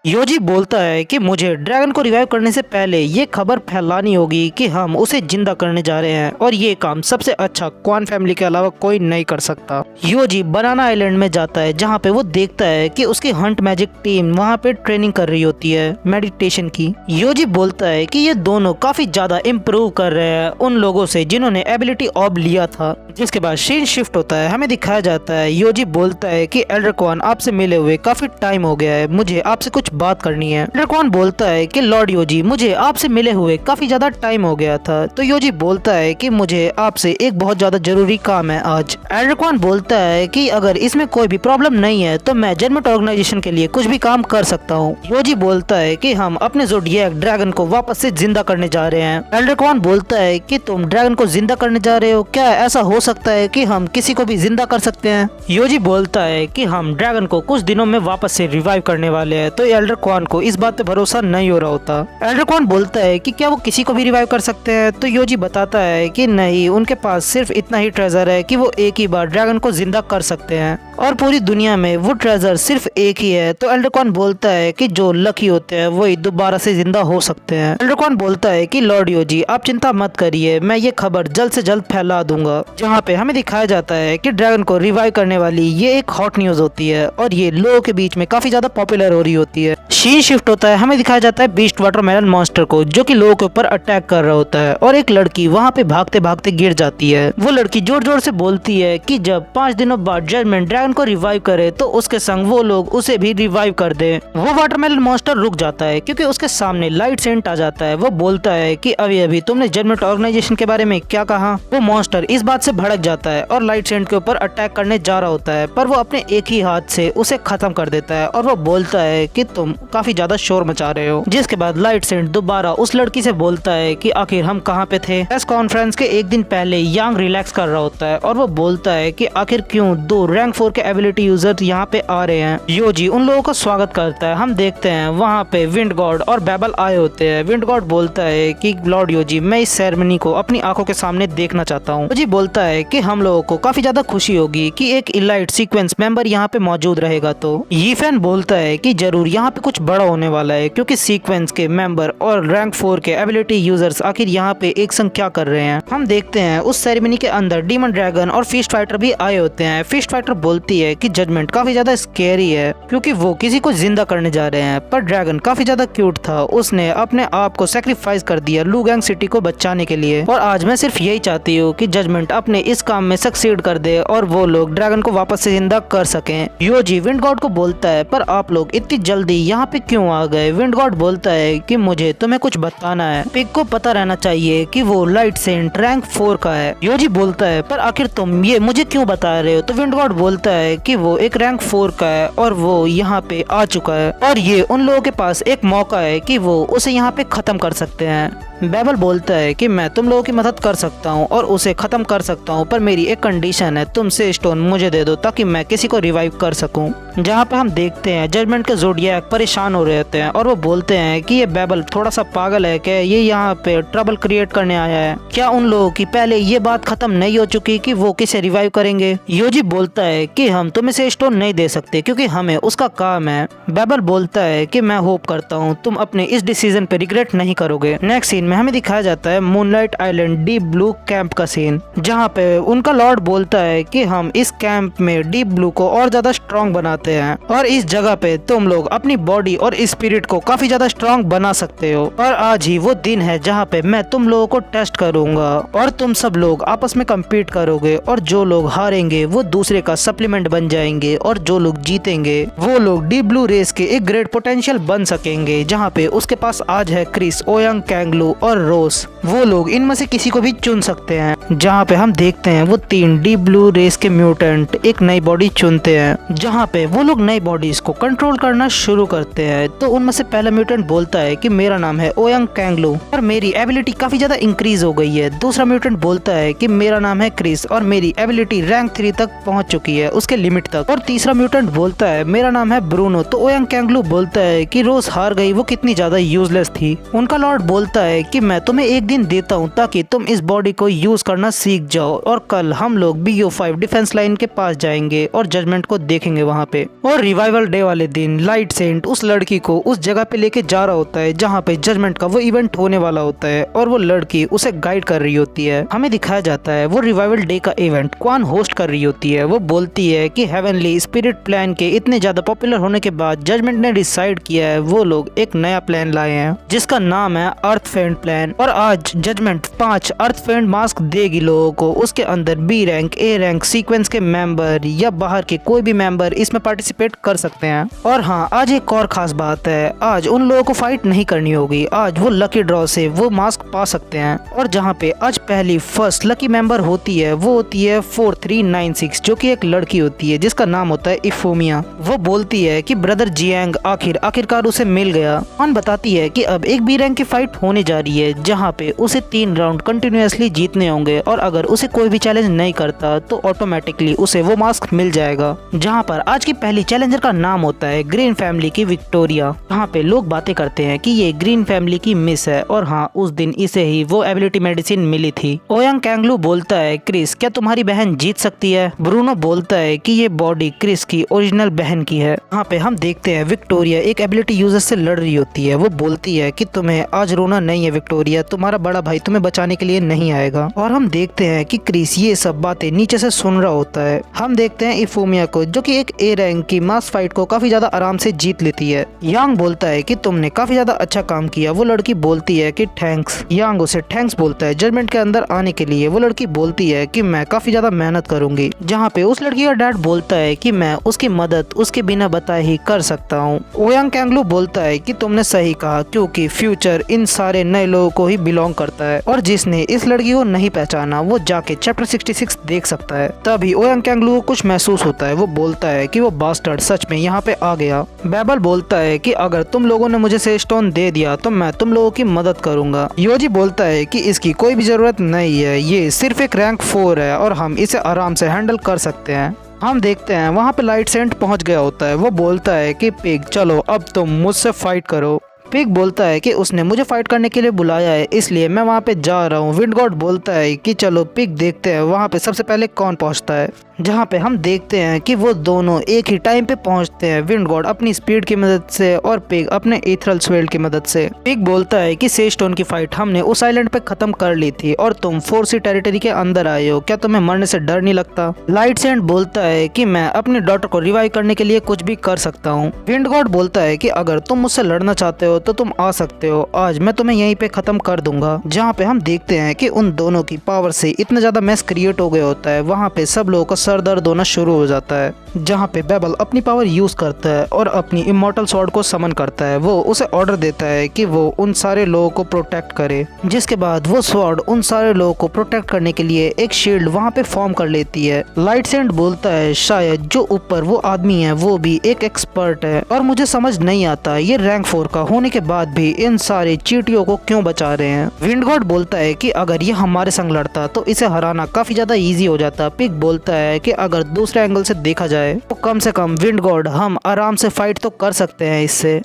योजी बोलता है कि मुझे ड्रैगन को रिवाइव करने से पहले ये खबर फैलानी होगी कि हम उसे जिंदा करने जा रहे हैं और ये काम सबसे अच्छा क्वान फैमिली के अलावा कोई नहीं कर सकता। योजी बनाना आइलैंड में जाता है जहाँ पे वो देखता है कि उसकी हंट मैजिक टीम वहाँ पे ट्रेनिंग कर रही होती है मेडिटेशन की। योजी बोलता है कि ये दोनों काफी ज्यादा इम्प्रूव कर रहे हैं उन लोगों से जिन्होंने एबिलिटी ऑब लिया था। जिसके बाद सीन शिफ्ट होता है, हमें दिखाया जाता है योजी बोलता है कि एल्डर क्वान आपसे मिले हुए काफी टाइम हो गया है, मुझे आपसे कुछ बात करनी है। एल्डर क्वान बोलता है कि लॉर्ड योजी मुझे आपसे मिले हुए काफी ज्यादा टाइम हो गया था। तो योजी बोलता है कि मुझे आपसे एक बहुत ज्यादा जरूरी काम है आज। एल्डर क्वान बोलता है कि अगर इसमें कोई भी प्रॉब्लम नहीं है तो मैं जजमेंट ऑर्गेनाइजेशन के लिए कुछ भी काम कर सकता हूँ। योजी बोलता है कि हम अपने ज़ोडिएक ड्रैगन को वापस से जिंदा करने जा रहे हैं। एल्डर क्वान बोलता है कि तुम ड्रैगन को जिंदा करने जा रहे हो, क्या ऐसा हो सकता है कि हम किसी को भी जिंदा कर सकते हैं? योजी बोलता है कि हम ड्रैगन को कुछ दिनों में वापस से रिवाइव करने वाले हैं। तो एल्डर क्वान को इस बात पे भरोसा नहीं हो रहा होता। एल्डर क्वान बोलता है कि क्या वो किसी को भी रिवाइव कर सकते हैं? तो योजी बताता है कि नहीं, उनके पास सिर्फ इतना ही ट्रेजर है कि वो एक ही बार ड्रैगन को जिंदा कर सकते हैं और पूरी दुनिया में वो ट्रेजर सिर्फ एक ही है। तो एल्डर क्वान बोलता है कि जो लकी होते हैं वही दोबारा से जिंदा हो सकते हैं। एल्डर क्वान बोलता है कि लॉर्ड योजी आप चिंता मत करिए, मैं ये खबर जल्द से जल्द फैला दूंगा। जहाँ पे हमें दिखाया जाता है कि ड्रैगन को रिवाइव करने वाली ये एक हॉट न्यूज होती है और ये लोगों के बीच में काफी ज्यादा पॉपुलर हो रही होती है। सीन शिफ्ट होता है, हमें दिखाया जाता है बीस्ट वाटरमेलन मॉन्स्टर को जो कि लोगों के ऊपर अटैक कर रहा होता है और एक लड़की वहाँ पे भागते भागते गिर जाती है। वो लड़की जोर जोर से बोलती है कि जब 5 दिनों बाद जजमेंट ड्रैगन को रिवाइव करे तो उसके संग वो लोग उसे भी रिवाइव कर दे। वो वाटरमेलन मॉन्स्टर रुक जाता है क्योंकि उसके सामने लाइट सेंट आ जाता है। वो बोलता है कि अभी अभी तुमने जजमेंट ऑर्गेनाइजेशन के बारे में क्या कहा? वो मॉन्स्टर इस बात से भड़क जाता है और लाइट सेंट के ऊपर अटैक करने जा रहा होता है, पर वो अपने एक ही हाथ से उसे खत्म कर देता है और वो बोलता है कि तुम काफी ज्यादा शोर मचा रहे हो। जिसके बाद लाइट सेंट दोबारा उस लड़की से बोलता है कि आखिर हम कहाँ पे थे। प्रेस कॉन्फ्रेंस के एक दिन पहले यांग रिलैक्स कर रहा होता है और वो बोलता है कि आखिर क्यों 2 रैंक 4 के एबिलिटी यूजर यहाँ पे आ रहे हैं। योजी उन लोगों का स्वागत करता है। हम देखते हैं वहाँ पे विंड गॉड और बेबल आए होते हैं। विंड गॉड बोलता है कि लॉर्ड योजी मैं इस सेरेमनी को अपनी आंखों के सामने देखना चाहता हूँ। योजी बोलता है कि हम लोगों को काफी ज्यादा खुशी होगी कि एक इलाइट सीक्वेंस मेंबर यहाँ पे मौजूद रहेगा। तो यीफेन बोलता है कि जरूर यहाँ पे कुछ बड़ा होने वाला है क्योंकि सीक्वेंस के मेंबर और रैंक 4 के एबिलिटी यूजर्स आखिर यहाँ पे एक संग क्या कर रहे हैं। हम देखते हैं उस सेरेमनी के अंदर डीमन ड्रैगन और फिस्ट फाइटर भी आए होते हैं। फिस्ट फाइटर बोलती है कि जजमेंट काफी ज्यादा स्कैरी है क्योंकि वो किसी को जिंदा करने जा रहे हैं, पर ड्रैगन काफी ज्यादा क्यूट था, उसने अपने आप को सेक्रीफाइस कर दिया लुगैंग सिटी को बचाने के लिए। और आज मैं सिर्फ यही चाहती हूँ कि जजमेंट अपने इस काम में सक्सीड कर दे और वो लोग ड्रैगन को वापस से जिंदा कर सकें। योजी विंड गॉड को बोलता है पर आप लोग इतनी जल्दी यहाँ पे क्यों आ गए? विंड गॉड बोलता है कि मुझे तुम्हें कुछ बताना है, पिग को पता रहना चाहिए कि वो लाइट सेंट रैंक 4 का है। योजी बोलता है पर आखिर तुम ये मुझे क्यों बता रहे हो? तो विंड गॉड बोलता है कि वो एक रैंक 4 का है और वो यहाँ पे आ चुका है और ये उन लोगों के पास एक मौका है कि वो उसे यहाँ पे खत्म कर सकते हैं। बेबल बोलता है कि मैं तुम लोगों की मदद कर सकता हूँ और उसे खत्म कर सकता हूँ, पर मेरी एक कंडीशन है, तुम से स्टोन मुझे दे दो ताकि मैं किसी को रिवाइव कर सकूं। जहाँ पे हम देखते हैं जजमेंट के ज़ोडिएक परेशान हो रहे होते हैं और वो बोलते हैं कि ये बेबल थोड़ा सा पागल है, क्या ये यहाँ पे ट्रबल क्रिएट करने आया है? क्या उन लोगों की पहले ये बात खत्म नहीं हो चुकी कि वो किसे रिवाइव करेंगे? योजी बोलता है कि हम तुम्हें से स्टोन नहीं दे सकते क्योंकि हमें उसका काम है। बेबल बोलता है कि मैं होप करता हूँ तुम अपने इस डिसीजन पे रिग्रेट नहीं करोगे। नेक्स्ट सीन में हमें दिखाया जाता है moonlight island deep blue camp का सीन, जहाँ पे उनका लॉर्ड बोलता है कि हम इस कैंप में डीप ब्लू को और ज्यादा स्ट्रॉन्ग बनाते हैं और इस जगह पे तुम लोग अपनी बॉडी और स्पिरिट को काफी ज्यादा स्ट्रॉन्ग बना सकते हो। और आज ही वो दिन है जहाँ पे मैं तुम लोगों को टेस्ट करूंगा और तुम सब लोग आपस में कम्पीट करोगे और जो लोग हारेंगे वो दूसरे का सप्लीमेंट बन जाएंगे और जो लोग जीतेंगे वो लोग डीप ब्लू रेस के एक ग्रेट पोटेंशियल बन सकेंगे। जहाँ पे उसके पास आज है क्रिस, ओयंग, कैंगलू और रोस। वो लोग इनमें से किसी को भी चुन सकते हैं। जहाँ पे हम देखते हैं वो 3 डीप ब्लू रेस के म्यूटेंट एक नई बॉडी चुनते हैं, जहाँ पे वो लोग नई बॉडीज को कंट्रोल करना शुरू करते हैं। तो उनमें से पहला म्यूटेंट बोलता है कि मेरा नाम है ओयंग कैंगलू और मेरी एबिलिटी काफी ज्यादा इंक्रीज हो गई है। दूसरा म्यूटेंट बोलता है कि मेरा नाम है क्रिस और मेरी एबिलिटी रैंक 3 तक पहुंच चुकी है, उसके लिमिट तक। और तीसरा म्यूटेंट बोलता है मेरा नाम है ब्रूनो। तो ओयंग कैंगलू बोलता है कि रोज हार गई, वो कितनी ज्यादा यूजलेस थी। उनका लॉर्ड बोलता है कि मैं तुम्हें एक दिन देता हूँ ताकि तुम इस बॉडी को यूज करना सीख जाओ और कल हम लोग BO5 डिफेंस लाइन के पास जाएंगे और जजमेंट को देखेंगे वहाँ पे। और रिवाइवल डे वाले दिन लाइट से सेंट उस लड़की को उस जगह पे लेके जा रहा होता है जहाँ पे जजमेंट का वो इवेंट होने वाला होता है और वो लड़की उसे गाइड कर रही होती है। हमें दिखाया जाता है वो रिवाइवल डे का इवेंट क्वान होस्ट कर रही होती है। वो बोलती है कि हेवनली स्पिरिट प्लान के इतने ज्यादा पॉपुलर होने के बाद जजमेंट ने डिसाइड किया है वो लोग एक नया प्लान लाए हैं जिसका नाम है अर्थ फेंड प्लान। और आज जजमेंट 5 अर्थ फेंड मास्क देगी लोगों को। उसके अंदर B rank, A rank sequence के मेंबर या बाहर के कोई भी मेंबर इसमें पार्टिसिपेट कर सकते हैं। और हाँ, आज एक और खास बात है, आज उन लोगों को फाइट नहीं करनी होगी। आज वो लकी ड्रॉ से वो मास्क पा सकते हैं। और जहाँ पे आज पहली फर्स्ट लकी मेंबर होती है वो होती है 4396 जो कि एक लड़की होती है जिसका नाम होता है इफोमिया। वो बोलती है कि ब्रदर जियांग आखिरकार उसे मिल गया। कौन बताती है कि अब एक बी रैंक की फाइट होने जा रही है जहाँ पे उसे 3 राउंड कंटिन्यूअसली जीतने होंगे और अगर उसे कोई भी चैलेंज नहीं करता तो ऑटोमेटिकली उसे वो मास्क मिल जाएगा। जहाँ पर आज की पहली चैलेंजर का नाम होता है ग्रीन फैमिली की विक्टोरिया। यहाँ पे लोग बातें करते हैं कि ये ग्रीन फैमिली की मिस है और हाँ, उस दिन इसे ही वो एबिलिटी मेडिसिन मिली थी। ओयांग कैंगलू बोलता है क्रिस क्या तुम्हारी बहन जीत सकती है। ब्रूनो बोलता है कि ये बॉडी क्रिस की ओरिजिनल बहन की है। यहाँ पे हम देखते हैं विक्टोरिया एक एबिलिटी यूजर से लड़ रही होती है। वो बोलती है कि तुम्हें आज रोना नहीं है विक्टोरिया, तुम्हारा बड़ा भाई तुम्हें बचाने के लिए नहीं आएगा। और हम देखते हैं कि क्रिस ये सब बातें नीचे से सुन रहा होता है। हम देखते हैं इफोमिया को जो कि एक ए रैंक की मास फाइट को काफी ज्यादा आराम से जीत लेती है। यांग बोलता है कि तुमने काफी ज्यादा अच्छा काम किया। वो लड़की बोलती है कि थैंक्स। यांग उसे थैंक्स बोलता है जजमेंट के अंदर आने के लिए। वो लड़की बोलती है कि मैं काफी ज्यादा मेहनत करूंगी। जहाँ पे उस लड़की का डैड बोलता है कि मैं उसकी मदद उसके बिना बताए ही कर सकता हूँ। ओयांग कैंगलू बोलता है कि तुमने सही कहा क्योंकि फ्यूचर इन सारे नए लोगों को ही बिलोंग करता है और जिसने इस लड़की को नहीं पहचाना वो जाके चैप्टर 66 देख सकता है। तभी ओयांग कैंगलू को कुछ महसूस होता है। वो बोलता है कि वो बास्टर्ड सच में यहाँ पे आ गया। बेबल बोलता है कि अगर तुम लोगों ने मुझे से स्टोन दे दिया तो मैं तुम लोगों की मदद करूंगा। योजी बोलता है कि इसकी कोई भी जरूरत नहीं है, ये सिर्फ एक रैंक 4 है और हम इसे आराम से हैंडल कर सकते हैं। हम देखते हैं वहाँ पे लाइट सेंट पहुँच गया होता है। वो बोलता है कि पिग चलो अब तुम मुझसे फाइट करो। पिग बोलता है कि उसने मुझे फाइट करने के लिए बुलाया है इसलिए मैं वहाँ पे जा रहा हूँ। विंड गॉड बोलता है कि चलो पिग देखते हैं वहाँ पे सबसे पहले कौन पहुँचता है। जहाँ पे हम देखते हैं कि वो दोनों एक ही टाइम पे पहुँचते हैं। विंड गॉड अपनी स्पीड की मदद से और पिग अपने इथरल स्वेल्ड की मदद से। पिग बोलता है कि सेस्टोन की फाइट हमने उस आइलैंड पे खत्म कर ली थी और तुम 4C टेरिटरी के अंदर आए हो, क्या तुम्हें मरने से डर नहीं लगता। लाइट सेंट बोलता है कि मैं अपनी डॉटर को रिवाइव करने के लिए कुछ भी कर सकता हूँ। विंड गॉड बोलता है कि अगर तुम मुझसे लड़ना चाहते हो तो तुम आ सकते हो, आज मैं तुम्हें यहीं पे खत्म कर दूंगा। जहाँ पे हम देखते हैं कि उन दोनों की पावर से इतना ज्यादा मैस क्रिएट हो गया होता है। वहाँ पे सब लोगों का सर दर्द होना शुरू हो जाता है। जहाँ पे बेबल अपनी पावर यूज करता है और अपनी इमॉर्टल स्वॉर्ड को समन करता है। वो उसे ऑर्डर देता है कि वो उन सारे लोगों को प्रोटेक्ट करे, जिसके बाद वो स्वॉर्ड उन सारे लोगों को प्रोटेक्ट करने के लिए एक शील्ड वहाँ पे फॉर्म कर लेती है। लाइट सेंट बोलता है शायद जो ऊपर वो आदमी है वो भी एक एक्सपर्ट है और मुझे समझ नहीं आता ये रैंक 4 का होने के बाद भी इन सारे चींटियों को क्यों बचा रहे हैं। विंड गॉड बोलता है कि अगर ये हमारे संग लड़ता तो इसे हराना काफी ज्यादा इजी हो जाता। पिग बोलता है कि अगर दूसरे एंगल से देखा जाए तो कम से कम विंड गॉड हम आराम से फाइट तो कर सकते हैं इससे।